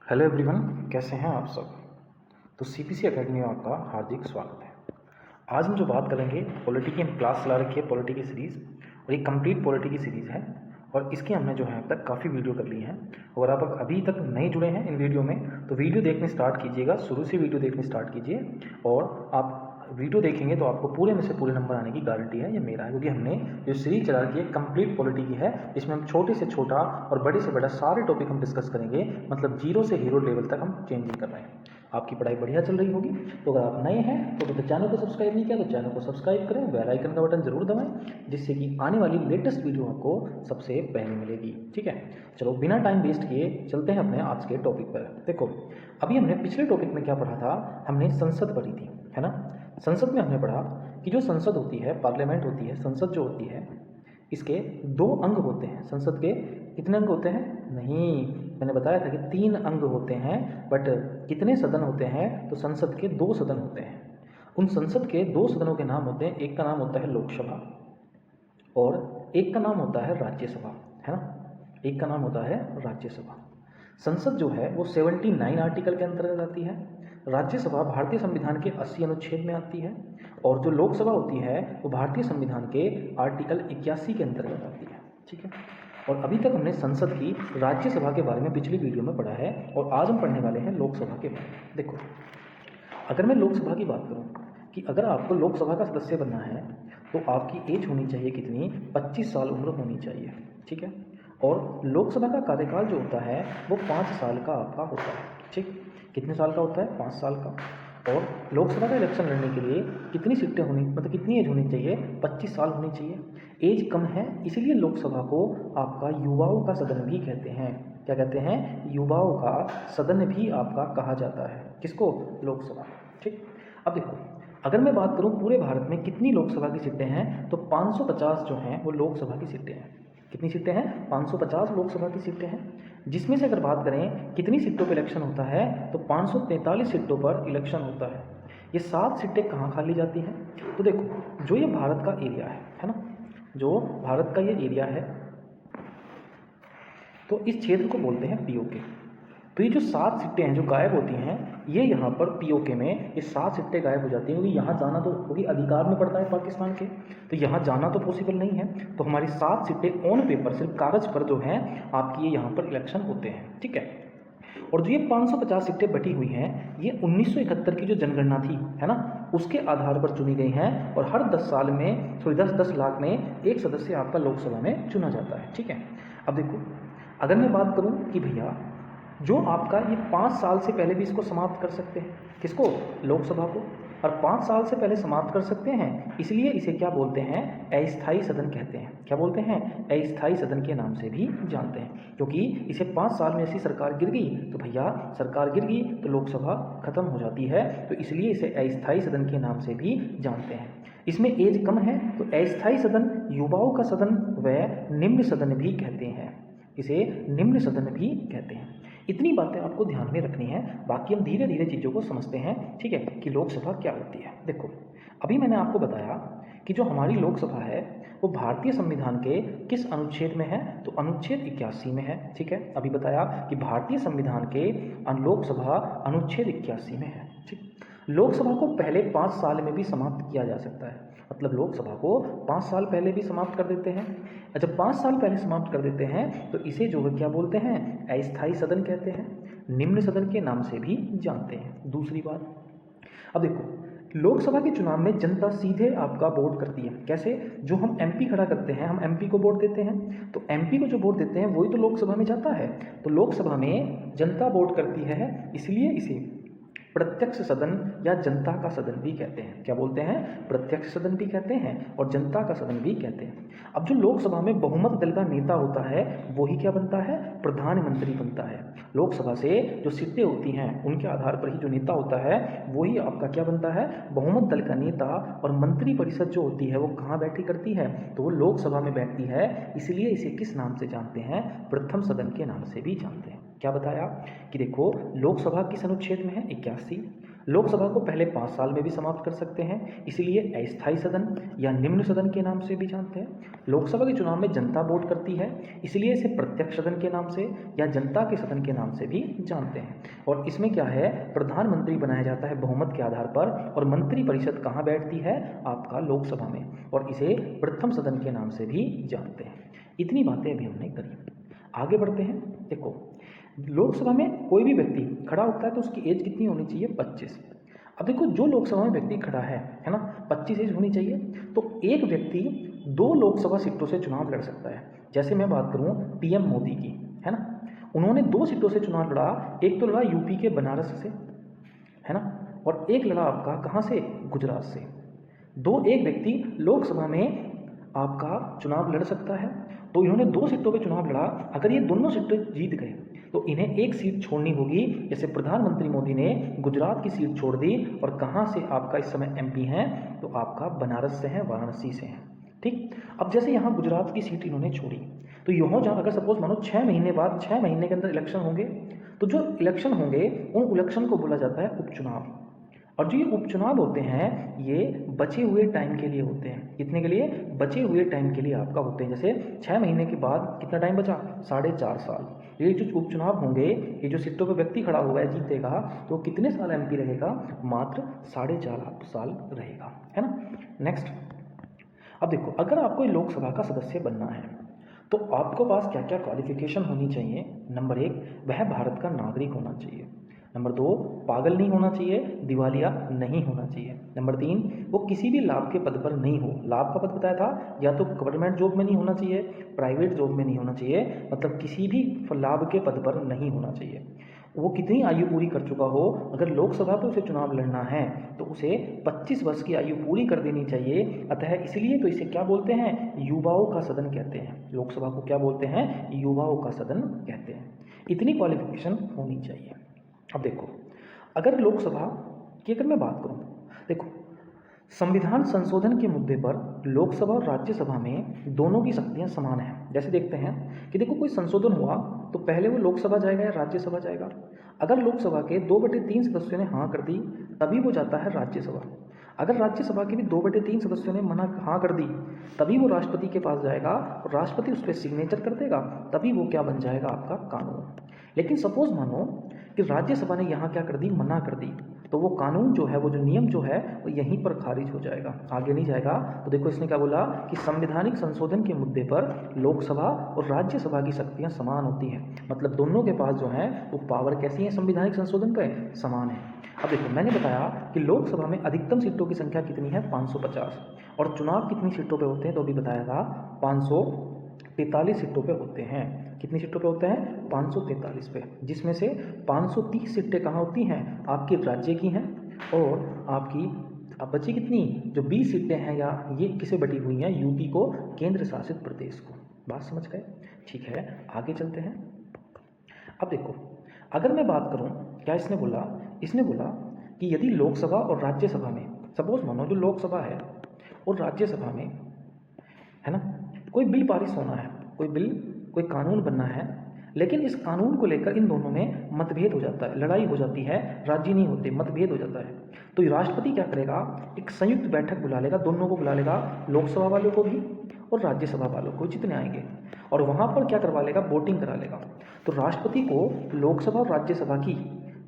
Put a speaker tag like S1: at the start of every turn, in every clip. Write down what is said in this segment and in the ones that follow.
S1: Hello everyone, कैसे हैं आप सब। तो सीपीसी एकेडमी में आपका हार्दिक स्वागत है। आज हम जो बात करेंगे पॉलिटी की, हम क्लास चला रखी है पॉलिटी की सीरीज़, और ये कंप्लीट पॉलिटी की सीरीज़ है और इसकी हमने जो है अब तक काफ़ी वीडियो कर ली हैं। और आप अभी तक नहीं जुड़े हैं इन वीडियो में तो वीडियो देखने स्टार्ट कीजिएगा, शुरू से वीडियो देखने स्टार्ट कीजिए और आप वीडियो देखेंगे तो आपको पूरे में से पूरे नंबर आने की गारंटी है, ये मेरा है, क्योंकि हमने जो सीरीज चला रखी है कंप्लीट पॉलिटी की है। इसमें हम छोटे से छोटा और बड़े से बड़ा सारे टॉपिक हम डिस्कस करेंगे, मतलब जीरो से हीरो लेवल तक हम चेंजिंग कर रहे हैं। आपकी पढ़ाई बढ़िया चल रही होगी। तो अगर आप नए हैं तो चैनल को सब्सक्राइब नहीं किया तो चैनल को सब्सक्राइब करें, बेल आइकन का बटन जरूर दबाएं, जिससे कि आने वाली लेटेस्ट वीडियो आपको सबसे पहले मिलेगी। ठीक है, चलो बिना टाइम वेस्ट किए चलते हैं अपने आज के टॉपिक पर। देखो, अभी हमने पिछले टॉपिक में क्या पढ़ा था, हमने संसद पढ़ी थी, है ना। संसद में हमने पढ़ा कि जो संसद होती है, पार्लियामेंट होती है, संसद जो होती है, इसके दो अंग होते हैं। संसद के कितने अंग होते हैं? नहीं, मैंने बताया था कि 3 अंग होते हैं, बट कितने सदन होते हैं? तो संसद के 2 सदन होते हैं। उन संसद के 2 सदनों के नाम होते हैं, एक का नाम होता है लोकसभा और एक का नाम होता है राज्यसभा, है ना। एक का नाम होता है राज्यसभा। संसद जो है वो 79 आर्टिकल के अंतर्गत आती है। राज्यसभा भारतीय संविधान के 80 अनुच्छेद में आती है और जो लोकसभा होती है वो भारतीय संविधान के आर्टिकल 81 के अंतर्गत आती है। ठीक है, और अभी तक हमने संसद की राज्यसभा के बारे में पिछली वीडियो में पढ़ा है और आज हम पढ़ने वाले हैं लोकसभा के बारे में। देखो, अगर मैं लोकसभा की बात करूं कि अगर आपको लोकसभा का सदस्य बनना है तो आपकी एज होनी चाहिए कितनी? 25 साल उम्र होनी चाहिए। ठीक है, और लोकसभा का कार्यकाल जो होता है वो 5 साल का आपका होता है। ठीक, कितने साल का होता है? 5 साल का। और लोकसभा का इलेक्शन लड़ने के लिए कितनी सीटें होनी, मतलब कितनी एज होनी चाहिए? 25 साल होनी चाहिए। एज कम है, इसीलिए लोकसभा को आपका युवाओं का सदन भी कहते हैं। क्या कहते हैं? युवाओं का सदन भी आपका कहा जाता है। किसको? लोकसभा। ठीक, अब देखो, अगर मैं बात करूं पूरे भारत में कितनी लोकसभा की सीटें हैं तो 550 जो हैं वो लोकसभा की सीटें हैं। कितनी सीटें हैं? 550 लोकसभा की सीटें हैं। जिसमें से अगर बात करें कितनी सीटों पर इलेक्शन होता है तो 543 सीटों पर इलेक्शन होता है। ये 7 सीटें कहाँ खाली जाती हैं? तो देखो, जो ये भारत का एरिया है ना, जो भारत का ये एरिया है तो इस क्षेत्र को बोलते हैं पीओके। तो ये जो 7 सीटें हैं जो गायब होती हैं, ये यहाँ पर पीओके में ये 7 सीटें गायब हो जाती हैं, क्योंकि यहाँ जाना तो, क्योंकि अधिकार में पड़ता है पाकिस्तान के, तो यहाँ जाना तो पॉसिबल नहीं है। तो हमारी 7 सीटें ऑन पेपर, सिर्फ कागज पर जो हैं आपकी, ये यहाँ पर इलेक्शन होते हैं। ठीक है, और जो ये 550 सीटें बटी हुई हैं, ये 1971 की जो जनगणना थी, है ना, उसके आधार पर चुनी गई हैं और हर 10 साल में, सॉरी 10 लाख में एक सदस्य आपका लोकसभा में चुना जाता है। ठीक है, अब देखो, अगर मैं बात करूं कि भैया जो आपका ये 5 साल से पहले भी इसको समाप्त कर सकते हैं, किसको? लोकसभा को। और 5 साल से पहले समाप्त कर सकते हैं, इसलिए इसे क्या बोलते हैं? अस्थायी सदन कहते हैं। क्या बोलते हैं? अस्थायी सदन के नाम से भी जानते हैं, क्योंकि इसे 5 साल में ऐसी सरकार गिर गई तो भैया सरकार गिर गई तो लोकसभा खत्म हो जाती है, तो इसलिए इसे अस्थायी सदन के नाम से भी जानते हैं। इसमें एज कम है तो अस्थायी सदन, युवाओं का सदन व निम्न सदन भी कहते हैं। इसे निम्न सदन भी कहते हैं। इतनी बातें आपको ध्यान में रखनी है, बाकी हम धीरे धीरे चीज़ों को समझते हैं। ठीक है, कि लोकसभा क्या होती है। देखो, अभी मैंने आपको बताया कि जो हमारी लोकसभा है वो भारतीय संविधान के किस अनुच्छेद में है? तो अनुच्छेद 81 में है। ठीक है, अभी बताया कि भारतीय संविधान के लोकसभा अनुच्छेद 81 में है। ठीक, लोकसभा को पहले 5 साल में भी समाप्त किया जा सकता है, मतलब लोकसभा को 5 साल पहले भी समाप्त कर देते हैं। जब 5 साल पहले समाप्त कर देते हैं तो इसे जो है क्या बोलते हैं? अस्थायी सदन कहते हैं, निम्न सदन के नाम से भी जानते हैं। दूसरी बात, अब देखो, लोकसभा के चुनाव में जनता सीधे आपका वोट करती है। कैसे? जो हम एमपी खड़ा करते हैं, हम एमपी को वोट देते हैं, तो एमपी को जो वोट देते हैं वही तो लोकसभा में जाता है। तो लोकसभा में जनता वोट करती है, इसलिए इसे प्रत्यक्ष सदन या जनता का सदन भी कहते हैं। क्या बोलते हैं? प्रत्यक्ष सदन भी कहते हैं और जनता का सदन भी कहते हैं। अब जो लोकसभा में बहुमत दल का नेता होता है वही क्या बनता है? प्रधानमंत्री बनता है। लोकसभा से जो सीटें होती हैं उनके आधार पर ही जो नेता होता है वही आपका क्या बनता है? बहुमत दल का नेता। और मंत्री परिषद जो होती है वो कहाँ बैठी करती है? तो वो लोकसभा में बैठती है, इसलिए इसे किस नाम से जानते हैं? प्रथम सदन के नाम से भी जानते हैं। क्या बताया कि देखो, लोकसभा किस अनुच्छेद में है? 81। लोकसभा को पहले 5 साल में भी समाप्त कर सकते हैं, इसीलिए अस्थायी सदन या निम्न सदन के नाम से भी जानते हैं। लोकसभा के चुनाव में जनता वोट करती है, इसलिए इसे प्रत्यक्ष सदन के नाम से या जनता के सदन के नाम से भी जानते हैं। और इसमें क्या है, प्रधानमंत्री बनाया जाता है बहुमत के आधार पर, और मंत्रिपरिषद कहाँ बैठती है, आपका लोकसभा में, और इसे प्रथम सदन के नाम से भी जानते हैं। इतनी बातें अभी हमने करी। आगे बढ़ते हैं। देखो, लोकसभा में कोई भी व्यक्ति खड़ा होता है तो उसकी एज कितनी होनी चाहिए, 25। अब देखो, जो लोकसभा में व्यक्ति खड़ा है ना, 25 एज होनी चाहिए। तो एक व्यक्ति 2 लोकसभा सीटों से चुनाव लड़ सकता है। जैसे मैं बात करूं पीएम मोदी की, है ना, उन्होंने 2 सीटों से चुनाव लड़ा। एक तो लड़ा यूपी के बनारस से, है ना, और एक लड़ा आपका कहाँ से, गुजरात से। एक व्यक्ति लोकसभा में आपका चुनाव लड़ सकता है, तो इन्होंने 2 सीटों पे चुनाव लड़ा। अगर ये दोनों सीटें जीत गए तो इन्हें एक सीट छोड़नी होगी। जैसे प्रधानमंत्री मोदी ने गुजरात की सीट छोड़ दी, और कहाँ से आपका इस समय एमपी हैं, तो आपका बनारस से हैं, वाराणसी से हैं। ठीक, अब जैसे यहाँ गुजरात की सीट इन्होंने छोड़ी, तो यहाँ जहाँ अगर सपोज मानो 6 महीने बाद, 6 महीने के अंदर इलेक्शन होंगे, तो जो इलेक्शन होंगे उन इलेक्शन को बोला जाता है उपचुनाव। और जो ये उपचुनाव होते हैं, ये बचे हुए टाइम के लिए होते हैं। कितने के लिए, बचे हुए टाइम के लिए आपका होते हैं। जैसे 6 महीने के बाद कितना टाइम बचा, 4.5 साल। ये जो उपचुनाव होंगे, ये जो सीटों पर व्यक्ति खड़ा हुआ है जीतेगा, तो कितने साल एमपी रहेगा, मात्र 4.5 साल रहेगा, है ना। नेक्स्ट, अब देखो, अगर आपको लोकसभा का सदस्य बनना है तो आपको पास क्या क्या क्वालिफिकेशन होनी चाहिए। नंबर 1, वह भारत का नागरिक होना चाहिए। नंबर 2, पागल नहीं होना चाहिए, दिवालिया नहीं होना चाहिए। नंबर 3, वो किसी भी लाभ के पद पर नहीं हो। लाभ का पद बताया था, या तो गवर्नमेंट जॉब में नहीं होना चाहिए, प्राइवेट जॉब में नहीं होना चाहिए, मतलब किसी भी लाभ के पद पर नहीं होना चाहिए। वो कितनी आयु पूरी कर चुका हो, अगर लोकसभा पर उसे चुनाव लड़ना है तो उसे 25 वर्ष की आयु पूरी कर देनी चाहिए। अतः इसलिए तो इसे क्या बोलते हैं, युवाओं का सदन कहते हैं। लोकसभा को क्या बोलते हैं, युवाओं का सदन कहते हैं। इतनी क्वालिफिकेशन होनी चाहिए। अब देखो, अगर लोकसभा की अगर मैं बात करूं, देखो, संविधान संशोधन के मुद्दे पर लोकसभा और राज्यसभा में दोनों की शक्तियां समान हैं। जैसे देखते हैं कि देखो, कोई संशोधन हुआ तो पहले वो लोकसभा जाएगा या राज्यसभा जाएगा। अगर लोकसभा के 2/3 सदस्यों ने हाँ कर दी, तभी वो जाता है राज्यसभा। अगर राज्यसभा के भी 2/3 सदस्यों ने हाँ कर दी, तभी वो राष्ट्रपति के पास जाएगा, और राष्ट्रपति उस पर सिग्नेचर कर देगा, तभी वो क्या बन जाएगा, आपका कानून। लेकिन सपोज मानो कि राज्यसभा ने यहाँ क्या कर दी, मना कर दी, तो वो कानून जो है, वो जो नियम जो है, वो यहीं पर खारिज हो जाएगा, आगे नहीं जाएगा। तो देखो, इसने क्या बोला कि संवैधानिक संशोधन के मुद्दे पर लोकसभा और राज्यसभा की शक्तियां समान होती हैं। मतलब दोनों के पास जो है वो पावर कैसी है, संवैधानिक संशोधन पे समान है। अब देखो, मैंने बताया कि लोकसभा में अधिकतम सीटों की संख्या कितनी है, 550, और चुनाव कितनी सीटों पर होते हैं, तो अभी बताया था 543 सीटों पर होते हैं। कितनी सीटों पे होते हैं, 543 पे, जिसमें से 530 सीटें कहाँ होती हैं, आपके राज्य की हैं, और आपकी अब बची कितनी, जो 20 सीटें हैं, या ये किसे बटी हुई हैं, यूपी को, केंद्र शासित प्रदेश को। बात समझ गए, ठीक है, आगे चलते हैं। अब देखो, अगर मैं बात करूं, क्या इसने बोला कि यदि लोकसभा और राज्यसभा में, सपोज मानो जो लोकसभा है और राज्यसभा में, है ना, कोई बिल पारित होना है, कोई कानून बनना है, लेकिन इस कानून को लेकर इन दोनों में मतभेद हो जाता है, लड़ाई हो जाती है, राजी नहीं होते, मतभेद हो जाता है, तो राष्ट्रपति क्या करेगा, एक संयुक्त बैठक बुला लेगा, दोनों को बुला लेगा, लोकसभा वालों को भी और राज्यसभा वालों को, जितने आएंगे, और वहाँ पर क्या करवा लेगा, वोटिंग करा लेगा। तो राष्ट्रपति को लोकसभा और राज्यसभा की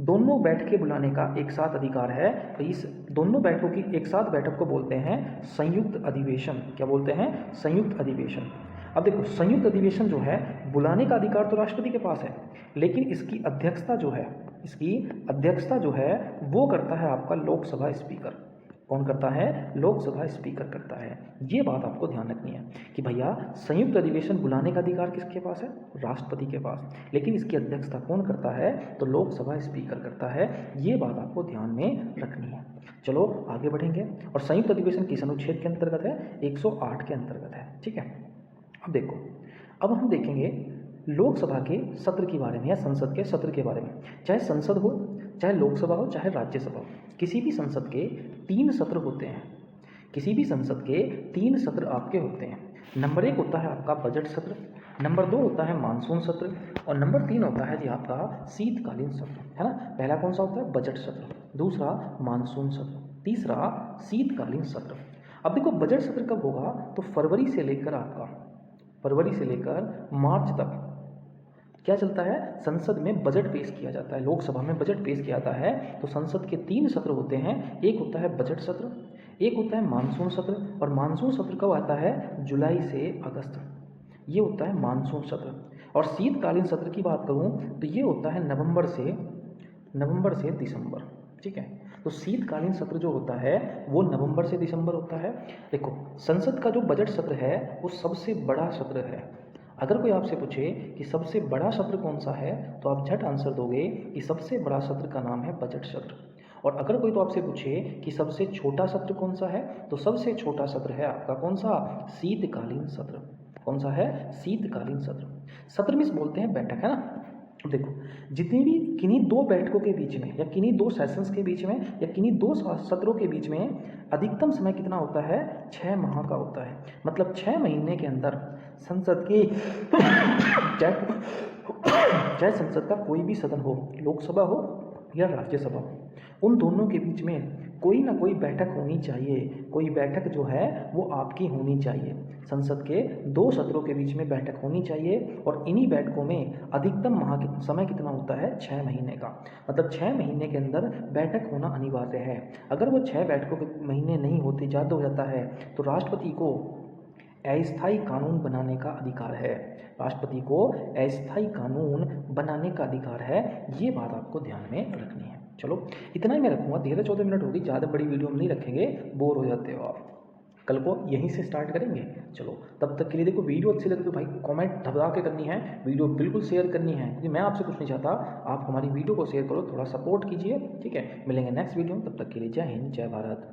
S1: दोनों बैठकें बुलाने का एक साथ अधिकार है। तो इस दोनों बैठकों की एक साथ बैठक को बोलते हैं संयुक्त अधिवेशन। क्या बोलते हैं, संयुक्त अधिवेशन। अब देखो, संयुक्त अधिवेशन जो है, बुलाने का अधिकार तो राष्ट्रपति के पास है, लेकिन इसकी अध्यक्षता जो है वो करता है आपका लोकसभा स्पीकर। कौन करता है, लोकसभा स्पीकर करता है। ये बात आपको ध्यान रखनी है कि भैया, संयुक्त अधिवेशन बुलाने का अधिकार किसके पास है, राष्ट्रपति के पास, लेकिन इसकी अध्यक्षता कौन करता है, तो लोकसभा स्पीकर करता है। ये बात आपको ध्यान में रखनी है। चलो आगे बढ़ेंगे, और संयुक्त अधिवेशन किस अनुच्छेद के अंतर्गत है, 108 के अंतर्गत है, ठीक है। अब देखो, अब हम देखेंगे लोकसभा के सत्र के बारे में, या संसद के सत्र के बारे में। चाहे संसद हो, चाहे लोकसभा हो, चाहे राज्यसभा हो, किसी भी संसद के 3 सत्र होते हैं। किसी भी संसद के 3 सत्र आपके होते हैं। नंबर 1 होता है आपका बजट सत्र, नंबर 2 होता है मानसून सत्र, और नंबर 3 होता है जी आपका शीतकालीन सत्र, है ना। पहला कौन सा होता है, बजट सत्र। दूसरा मानसून सत्र, तीसरा शीतकालीन सत्र। अब देखो बजट सत्र कब होगा, तो फरवरी से लेकर मार्च तक क्या चलता है, संसद में बजट पेश किया जाता है, लोकसभा में बजट पेश किया जाता है। तो संसद के 3 सत्र होते हैं, एक होता है बजट सत्र, एक होता है मानसून सत्र, और मानसून सत्र कब आता है, जुलाई से अगस्त, ये होता है मानसून सत्र। और शीतकालीन सत्र की बात करूं तो ये होता है नवंबर से दिसंबर, ठीक है। तो शीतकालीन सत्र जो होता है वो नवंबर से दिसंबर होता है। देखो संसद का जो बजट सत्र है वो सबसे बड़ा सत्र है। अगर कोई आपसे पूछे कि सबसे बड़ा सत्र कौन सा है, तो आप झट आंसर दोगे कि सबसे बड़ा सत्र का नाम है बजट सत्र। और अगर कोई तो आपसे पूछे कि सबसे छोटा सत्र कौन सा है, तो सबसे छोटा सत्र है आपका कौन सा, शीतकालीन सत्र। कौन सा है, शीतकालीन सत्र। सत्र मीन्स बोलते हैं बैठक, है ना। देखो जितनी भी किन्हीं 2 बैठकों के बीच में या किन्हीं 2 सेशंस के बीच में या किन्हीं 2 सत्रों के बीच में अधिकतम समय कितना होता है, 6 माह का होता है। मतलब 6 महीने के अंदर संसद की चाहे संसद का कोई भी सदन हो, लोकसभा हो या राज्यसभा हो, उन दोनों के बीच में कोई ना कोई बैठक होनी चाहिए। कोई बैठक जो है वो आपकी होनी चाहिए। संसद के 2 सत्रों के बीच में बैठक होनी चाहिए, और इन्हीं बैठकों में अधिकतम समय कितना होता है, 6 महीने का। मतलब 6 महीने के अंदर बैठक होना अनिवार्य है। अगर वो 6 बैठकों के महीने नहीं होते, ज़्यादा हो जाता है, तो राष्ट्रपति को अस्थायी कानून बनाने का अधिकार है। राष्ट्रपति को अस्थायी कानून बनाने का अधिकार है। ये बात आपको ध्यान में रखनी है। चलो इतना ही मैं रखूँगा, 13-14 मिनट होगी, ज़्यादा बड़ी वीडियो में नहीं रखेंगे, बोर हो जाते हो आप। कल को यहीं से स्टार्ट करेंगे। चलो तब तक के लिए देखो, वीडियो अच्छी लगे तो भाई कमेंट दबा के करनी है, वीडियो बिल्कुल शेयर करनी है, क्योंकि मैं आपसे कुछ नहीं चाहता, आप हमारी वीडियो को शेयर करो, थोड़ा सपोर्ट कीजिए, ठीक है। मिलेंगे नेक्स्ट वीडियो में, तब तक के लिए जय हिंद, जय भारत।